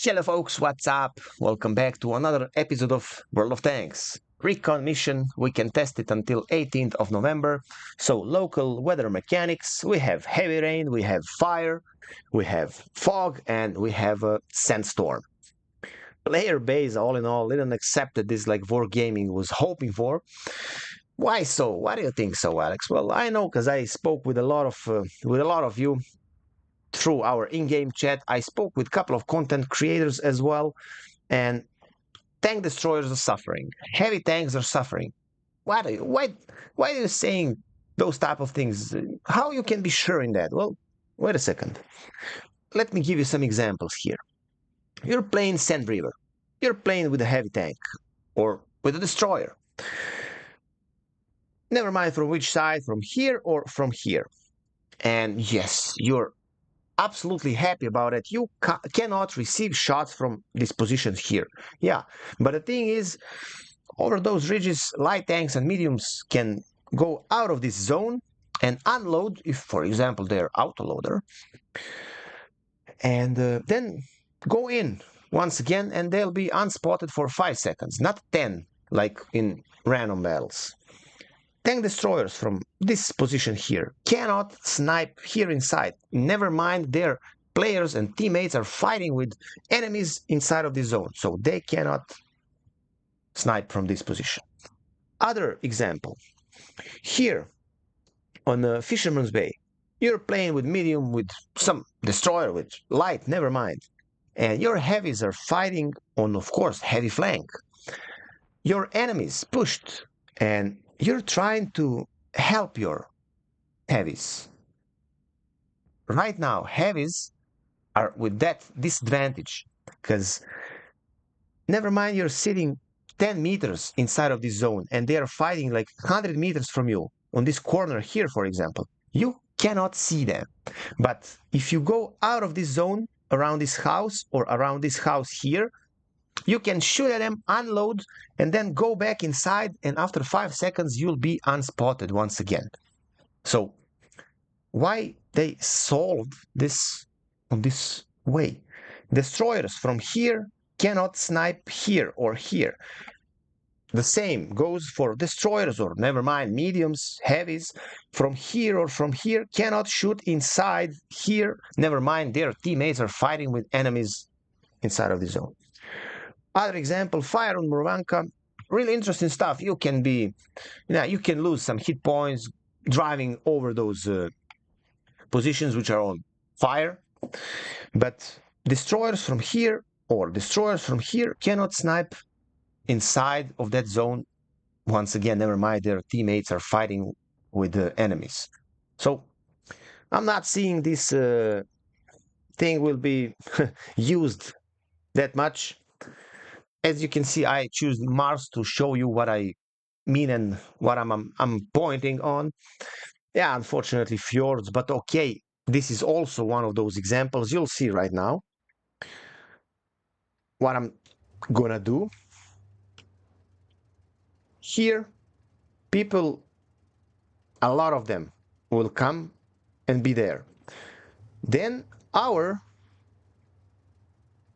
Hello folks, what's up? Welcome back to another episode of World of Tanks. Recon Mission, we can test it until 18th of November. So local weather mechanics, we have heavy rain, we have fire, we have fog, and we have a sandstorm. Player base, all in all, didn't accept this like Wargaming was hoping for. Why so? Why do you think so, Alex? Well, I know because I spoke with a lot of you through our in-game chat. I spoke with a couple of content creators as well, and tank destroyers are suffering. Heavy tanks are suffering. Why are you saying those type of things? How you can be sure in that? Well, wait a second. Let me give you some examples here. You're playing Sand River. You're playing with a heavy tank or with a destroyer. Never mind from which side, from here or from here. And yes, you're absolutely happy about it. You cannot receive shots from these positions here. Yeah, but the thing is, over those ridges, light tanks and mediums can go out of this zone and unload, if for example they're autoloader, and then go in once again, and they'll be unspotted for 5 seconds, not 10 like in random battles. Tank destroyers from this position here cannot snipe here inside. Never mind, their players and teammates are fighting with enemies inside of this zone, so they cannot snipe from this position. Other example, here on the Fisherman's Bay, you're playing with medium, with some destroyer, with light, never mind, and your heavies are fighting on, of course, heavy flank. Your enemies pushed, and you're trying to help your heavies. Right now, heavies are with that disadvantage, because never mind you're sitting 10 meters inside of this zone and they are fighting like 100 meters from you on this corner here, for example. You cannot see them. But if you go out of this zone around this house or around this house here, you can shoot at them, unload, and then go back inside, and after 5 seconds you'll be unspotted once again. So why they solved this on this way? Destroyers from here cannot snipe here or here. The same goes for destroyers, or never mind, mediums, heavies, from here or from here cannot shoot inside here. Never mind, their teammates are fighting with enemies inside of the zone. Other example, fire on Murvanka. Really interesting stuff. You can lose some hit points driving over those positions which are on fire. But destroyers from here or destroyers from here cannot snipe inside of that zone. Once again, never mind, their teammates are fighting with the enemies. So I'm not seeing this thing will be used that much. As you can see, I choose Mars to show you what I mean and what I'm pointing on. Yeah, unfortunately fjords, but okay, this is also one of those examples. You'll see right now what I'm gonna do. Here, people, a lot of them will come and be there. Then our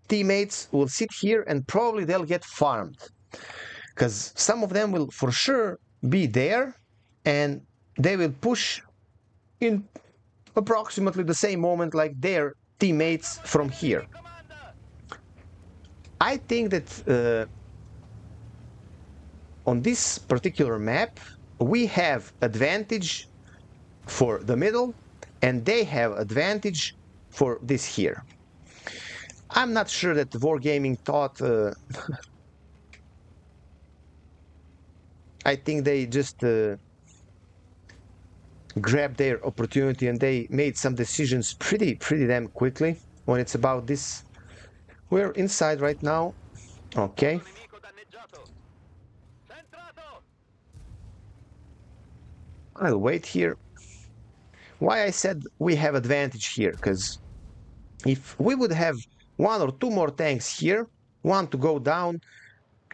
teammates will sit here and probably they'll get farmed, because some of them will for sure be there and they will push in approximately the same moment like their teammates from here. I think that on this particular map we have advantage for the middle and they have advantage for this here. I'm not sure that Wargaming thought I think they just grabbed their opportunity and they made some decisions pretty damn quickly when it's about this. We're inside right now. Okay. I'll wait here. Why I said we have advantage here, because if we would have 1 or 2 more tanks here, one to go down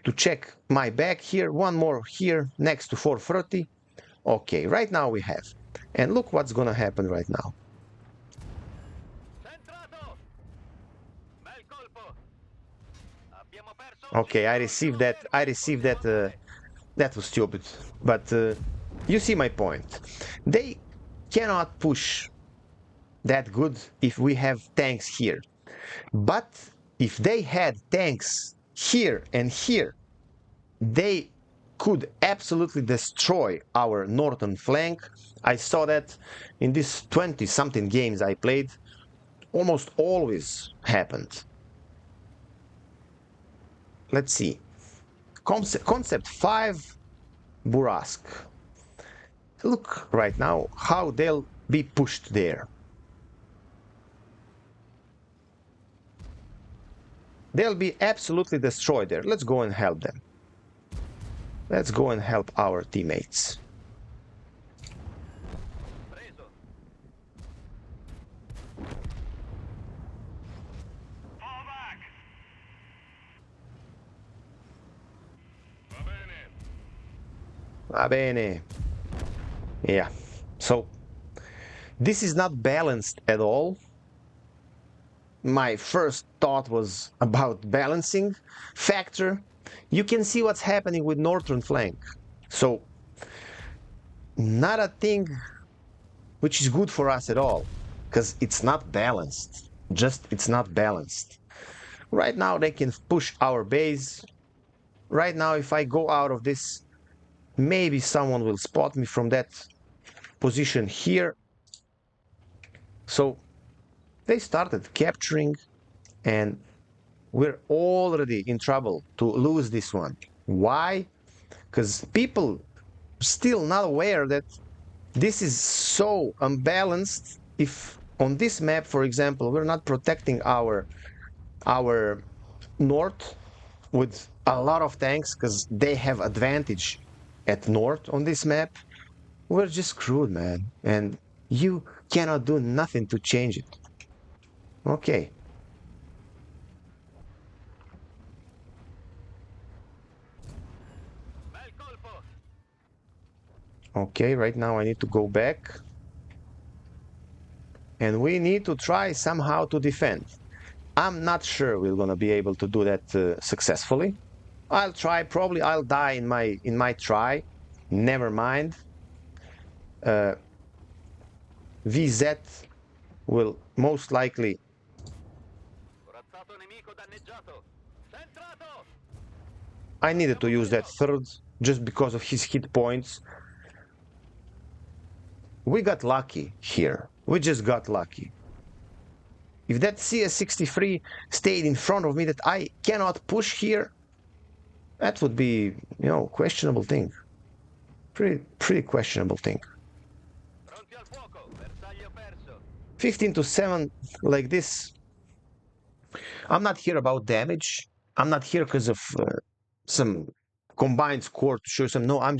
to check my back here, one more here next to 430. Okay, right now we have. And look what's gonna happen right now. Okay, I received that. That was stupid. But you see my point. They cannot push that good if we have tanks here. But if they had tanks here and here, they could absolutely destroy our northern flank. I saw that in these 20-something games I played. Almost always happened. Let's see. Concept 5, Burask. Look right now how they'll be pushed there. They'll be absolutely destroyed there. Let's go and help them. Let's go and help our teammates. Va bene. Yeah. So this is not balanced at all. My first thought was about balancing factor. You can see what's happening with northern flank. So not a thing which is good for us at all, because it's not balanced. Just it's not balanced. Right now they can push our base. Right now if I go out of this, maybe someone will spot me from that position here. So they started capturing, and we're already in trouble to lose this one. Why? Because people still not aware that this is so unbalanced. If on this map, for example, we're not protecting our north with a lot of tanks because they have advantage at north on this map, we're just screwed, man. And you cannot do nothing to change it. Okay. Okay, right now I need to go back. And we need to try somehow to defend. I'm not sure we're gonna be able to do that successfully. I'll try, probably I'll die in my try. Never mind. VZ will most likely. I needed to use that third just because of his hit points. We got lucky here. We just got lucky. If that CS63 stayed in front of me that I cannot push here, that would be, you know, questionable thing. Pretty questionable thing. 15-7 like this. I'm not here about damage. I'm not here because of some combined score to show some. No, I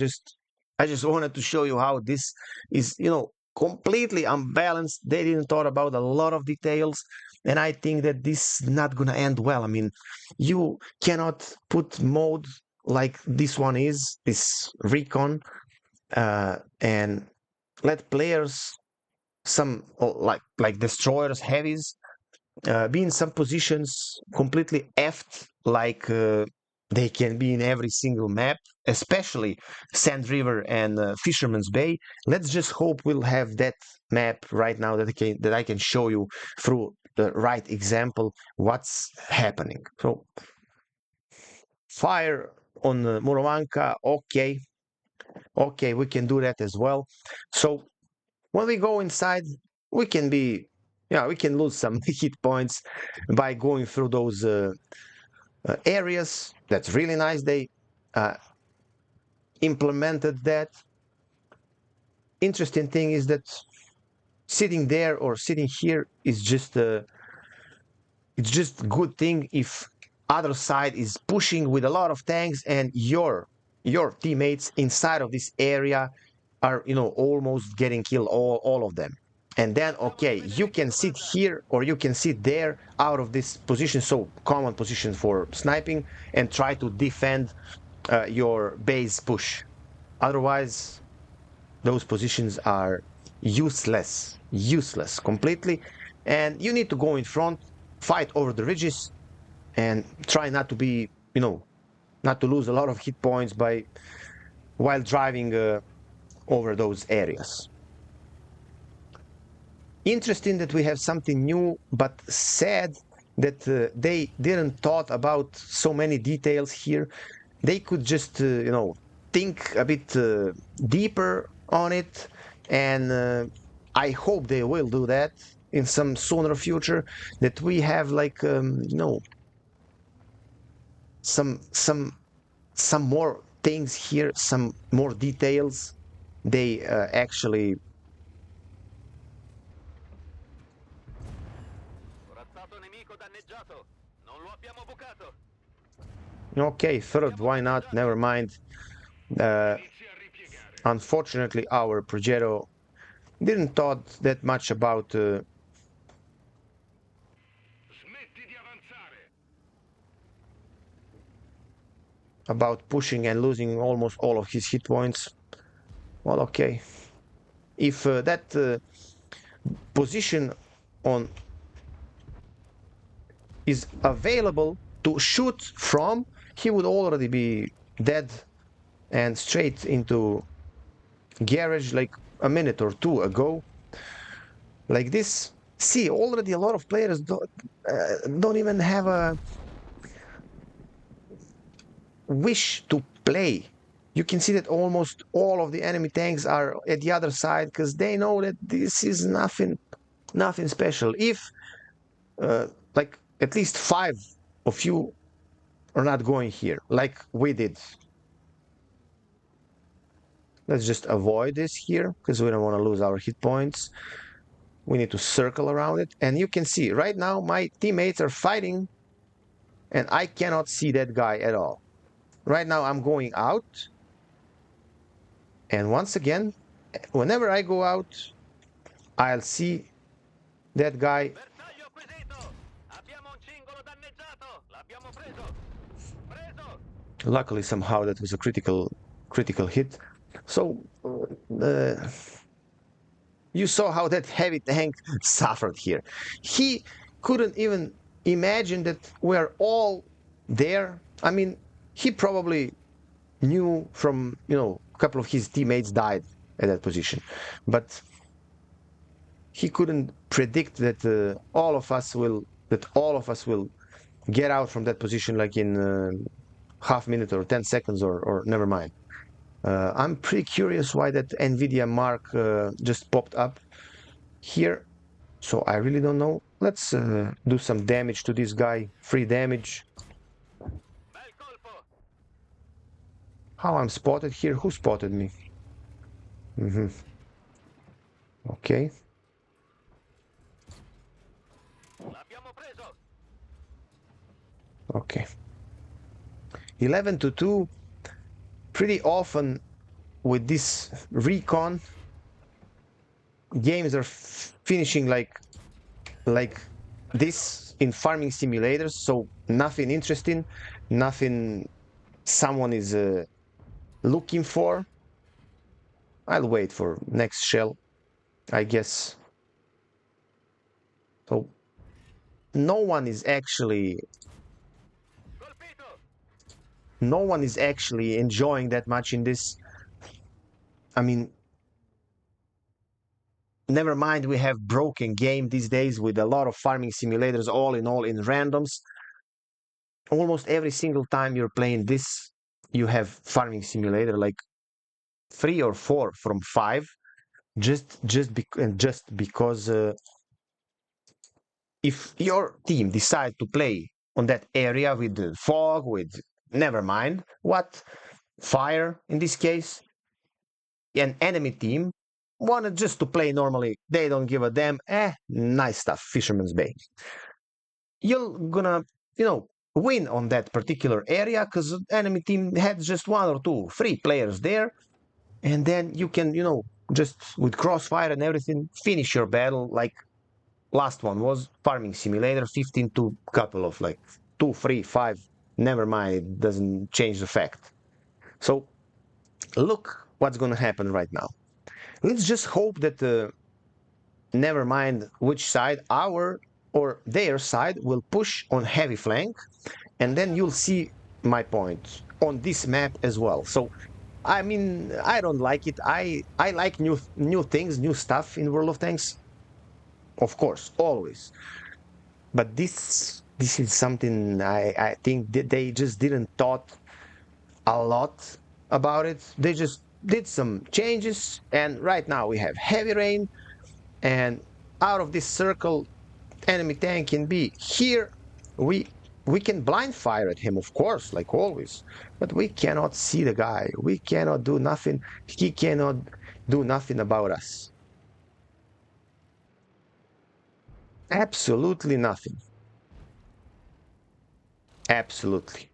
just wanted to show you how this is, you know, completely unbalanced. They didn't thought about a lot of details, and I think that this is not gonna end well. I mean, you cannot put mode like this one is, this Recon, and let players, some like destroyers, heavies, be in some positions completely effed, like they can be in every single map, especially Sand River and Fisherman's Bay. Let's just hope we'll have that map right now that I can show you through the right example what's happening. So fire on Morovanka, okay, we can do that as well. So when we go inside, we can be, yeah, we can lose some hit points by going through those areas. That's really nice. They implemented that. Interesting thing is that sitting there or sitting here is just it's just a good thing if other side is pushing with a lot of tanks and your teammates inside of this area are, you know, almost getting killed, all of them. And then, okay, you can sit here or you can sit there out of this position, so common position for sniping, and try to defend your base push. Otherwise, those positions are useless completely, and you need to go in front, fight over the ridges, and try not to be, not to lose a lot of hit points while driving over those areas. Interesting that we have something new, but sad that they didn't thought about so many details here. They could just, think a bit deeper on it, and I hope they will do that in some sooner future. That we have like, some more things here, some more details. They actually. Okay, third, why not? Never mind. Unfortunately, our Progetto didn't thought that much about pushing and losing almost all of his hit points. Well, okay. If that position on is available to shoot from, he would already be dead and straight into garage like a minute or two ago. Like this. See, already a lot of players don't even have a wish to play. You can see that almost all of the enemy tanks are at the other side because they know that this is nothing special. If like at least 5 of you are not going here like we did. Let's just avoid this here because we don't want to lose our hit points. We need to circle around it, and you can see right now my teammates are fighting and I cannot see that guy at all. Right now I'm going out, and once again, whenever I go out, I'll see that guy. Luckily, somehow that was a critical hit. So you saw how that heavy tank suffered here. He couldn't even imagine that we're all there. I mean, he probably knew from, a couple of his teammates died at that position, but he couldn't predict that all of us will get out from that position like in half minute or 10 seconds or never mind. I'm pretty curious why that NVIDIA mark just popped up here. So I really don't know. Let's do some damage to this guy. Free damage. How I'm spotted here? Who spotted me? Okay. Okay. 11-2. Pretty often with this Recon, games are finishing like this in farming simulators. So nothing interesting, nothing someone is looking for. I'll wait for next shell, I guess. So no one is actually enjoying that much in this. I mean, never mind, we have broken game these days with a lot of farming simulators, all in randoms. Almost every single time you're playing this, you have farming simulator, like 3 or 4 from 5, just because if your team decide to play on that area with the fog, with never mind what, fire in this case, an enemy team wanted just to play normally, they don't give a damn, nice stuff, Fisherman's Bay. You're gonna, win on that particular area because the enemy team had just 1 or 2, 3 players there, and then you can, just with crossfire and everything, finish your battle. Like last one was farming simulator, 15 to couple of like 2, 3, 5, never mind, it doesn't change the fact. So look what's gonna happen right now. Let's just hope that never mind which side, our or their side will push on heavy flank, and then you'll see my point on this map as well. So I mean, I don't like it. I like new things, new stuff in World of Tanks, of course, always. But this is something I think that they just didn't thought a lot about it. They just did some changes, and right now we have heavy rain, and out of this circle, enemy tank can be here. We can blind fire at him, of course, like always, but we cannot see the guy. We cannot do nothing. He cannot do nothing about us. Absolutely nothing. Absolutely.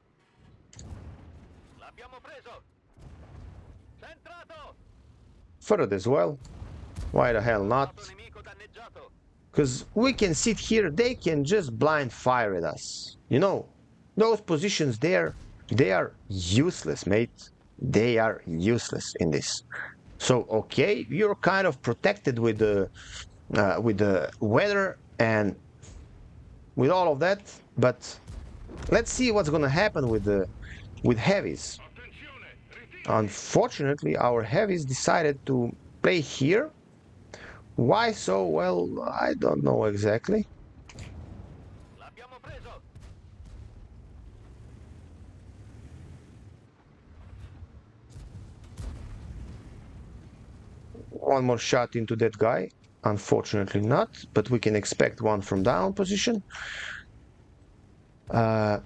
Third as well. Why the hell not? Because we can sit here, they can just blind fire at us. You know, those positions there, they are useless, mate. They are useless in this. So, okay, you're kind of protected with the weather and with all of that, but let's see what's gonna happen with heavies. Unfortunately, our heavies decided to play here. Why so? Well, I don't know exactly. One more shot into that guy. Unfortunately not, but we can expect one from down position. As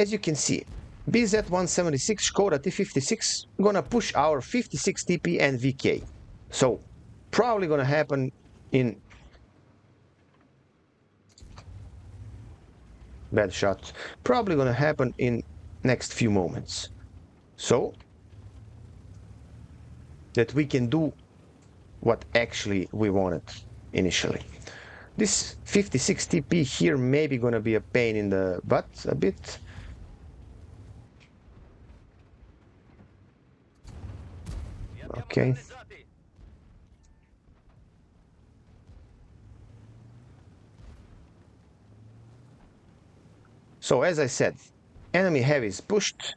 you can see, BZ-176, Škoda T-56 gonna push our 56 TP and VK. So probably gonna happen in bad shot. Probably gonna happen in next few moments. So that we can do what actually we wanted initially. This 56 TP here may be gonna be a pain in the butt a bit. Okay. So as I said, enemy heavy is pushed.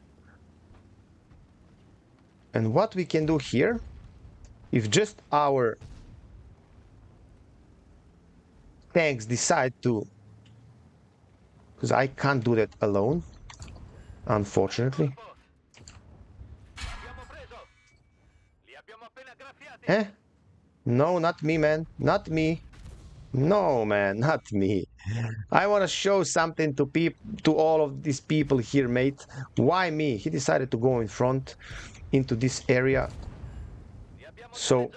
And what we can do here, if just our tanks decide to, because I can't do that alone, unfortunately. Eh? No, not me, man. Not me. No, man, not me. I want to show something to all of these people here, mate. Why me? He decided to go in front into this area. So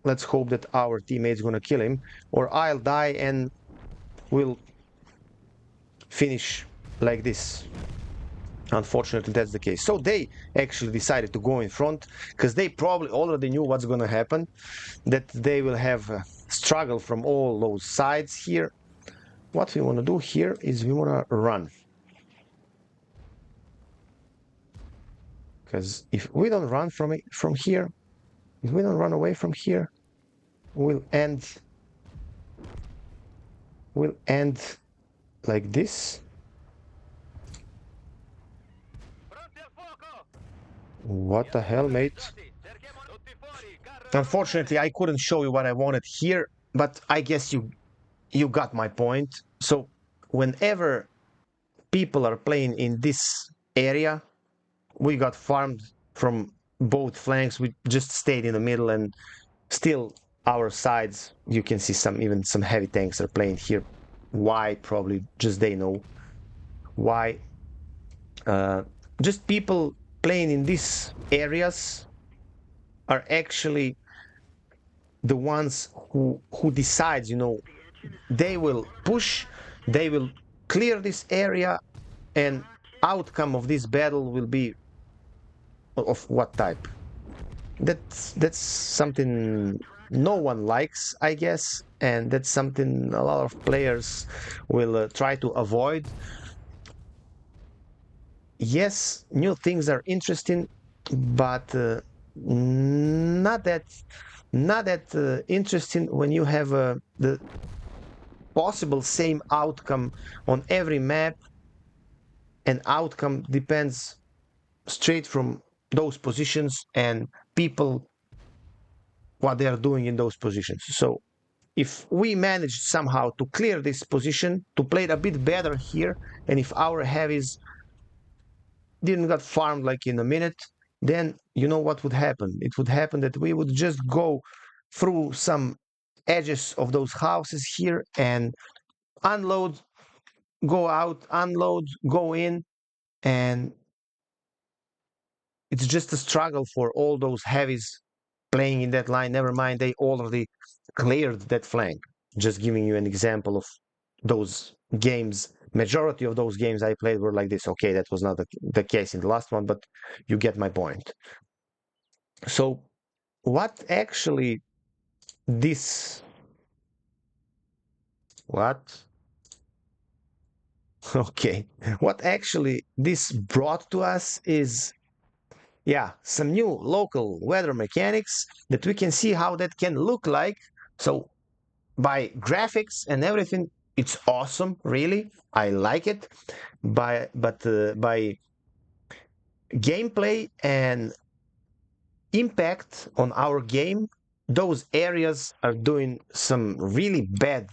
let's hope that our teammate's gonna kill him, or I'll die and we'll finish like this. Unfortunately, that's the case. So they actually decided to go in front because they probably already knew what's gonna happen, that they will have a struggle from all those sides here. What we want to do here is we want to run. Because if we don't run from here, if we don't run away from here, we'll end like this. What the hell, mate? Unfortunately, I couldn't show you what I wanted here, but I guess you got my point. So whenever people are playing in this area, we got farmed from both flanks. We just stayed in the middle, and still our sides, you can see even some heavy tanks are playing here. Why? Probably just they know why. Just people playing in these areas are actually the ones who decides, you know, they will push, they will clear this area, and outcome of this battle will be of what type. That's something no one likes, I guess, and that's something a lot of players will try to avoid. Yes, new things are interesting, but not that interesting when you have possible same outcome on every map, and outcome depends straight from those positions and people what they are doing in those positions. So if we manage somehow to clear this position, to play it a bit better here, and if our heavies didn't get farmed like in a minute, then you know what would happen? It would happen that we would just go through some edges of those houses here and unload, go out, unload, go in, and it's just a struggle for all those heavies playing in that line. Never mind, they already cleared that flank. Just giving you an example of those games. Majority of those games I played were like this. Okay, that was not the case in the last one, but you get my point. So, what actually this? What? Okay, what actually this brought to us is, yeah, some new local weather mechanics that we can see how that can look like. So by graphics and everything, it's awesome, really. I like it. By gameplay and impact on our game, those areas are doing some really bad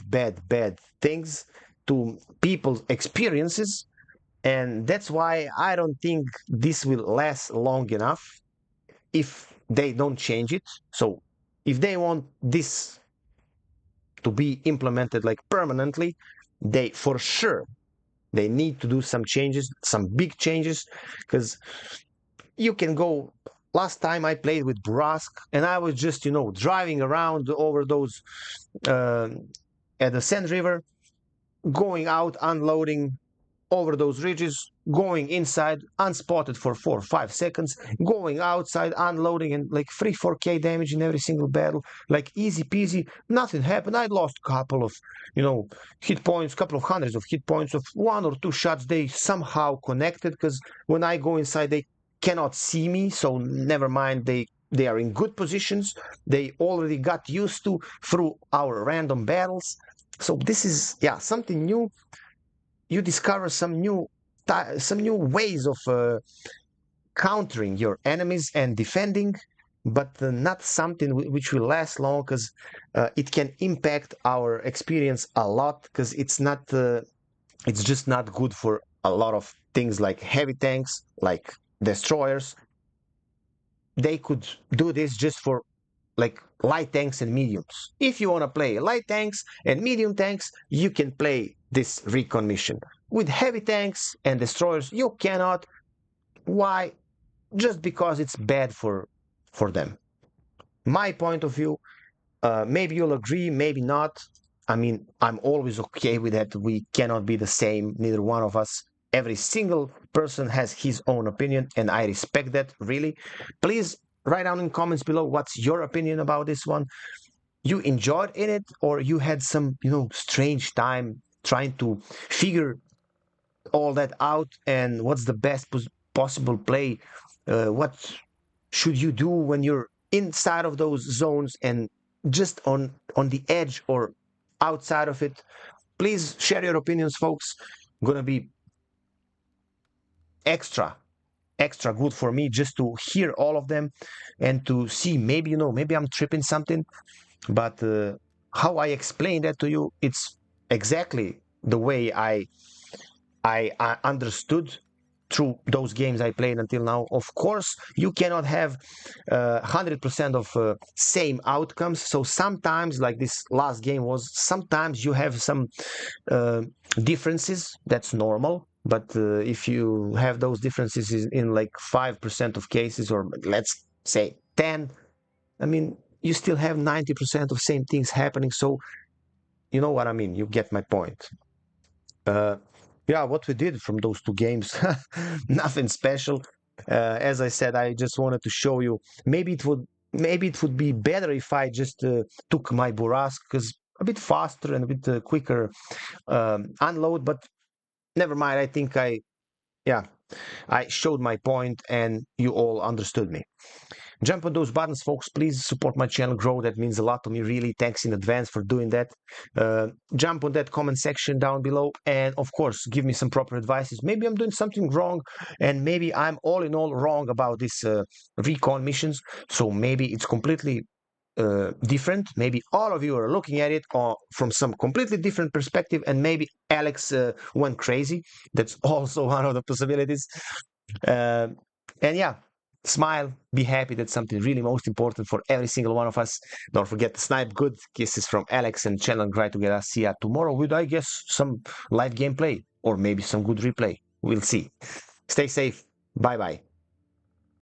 things to people's experiences, and that's why I don't think this will last long enough if they don't change it. So if they want this to be implemented like permanently, they for sure they need to do some changes, some big changes, because you can go. Last time I played with Brask, and I was just driving around over those uh, at the Sand River, going out, unloading over those ridges, going inside unspotted for 4 or 5 seconds, going outside, unloading, and like 3 4K damage in every single battle, like easy peasy, nothing happened. I lost a couple of hit points, couple of hundreds of hit points of 1 or 2 shots. They somehow connected, because when I go inside they cannot see me, so never mind, they are in good positions. They already got used to through our random battles. So this is, yeah, something new. You discover some new ways of countering your enemies and defending, but not something which will last long, because it can impact our experience a lot, because it's just not good for a lot of things like heavy tanks, like destroyers. They could do this just for like light tanks and mediums. If you want to play light tanks and medium tanks, you can play this Recon Mission. With heavy tanks and destroyers, you cannot. Why? Just because it's bad for them. My point of view. Maybe you'll agree, maybe not. I mean, I'm always okay with that. We cannot be the same, neither one of us. Every single person has his own opinion, and I respect that, really. Please write down in comments below what's your opinion about this one. You enjoyed in it, or you had some, strange time trying to figure all that out, and what's the best possible play? What should you do when you're inside of those zones and just on the edge or outside of it? Please share your opinions, folks. Gonna be extra good for me just to hear all of them and to see, maybe I'm tripping something, but how I explain that to you, it's exactly the way I understood through those games I played until now. Of course, you cannot have 100% of same outcomes. So sometimes, like this last game was, sometimes you have some uh, differences. That's normal. But if you have those differences in like 5% of cases, or let's say 10, I mean, you still have 90% of same things happening. So you know what I mean. You get my point. Uh, yeah, what we did from those two games, nothing special. As I said, I just wanted to show you. Maybe it would be better if I just took my Burask, because a bit faster and a bit quicker unload. But never mind. I think yeah, I showed my point and you all understood me. Jump on those buttons, folks. Please support my channel grow. That means a lot to me, really. Thanks in advance for doing that. Jump on that comment section down below, and of course, give me some proper advices. Maybe I'm doing something wrong, and maybe I'm all in all wrong about this recon missions. So maybe it's completely different. Maybe all of you are looking at it from some completely different perspective, and maybe Alex went crazy. That's also one of the possibilities. Uh, and yeah, smile, be happy. That's something really most important for every single one of us. Don't forget to snipe good. Kisses from Alex and channel and Cry Together. See ya tomorrow with, I guess, some live gameplay or maybe some good replay. We'll see. Stay safe. Bye bye.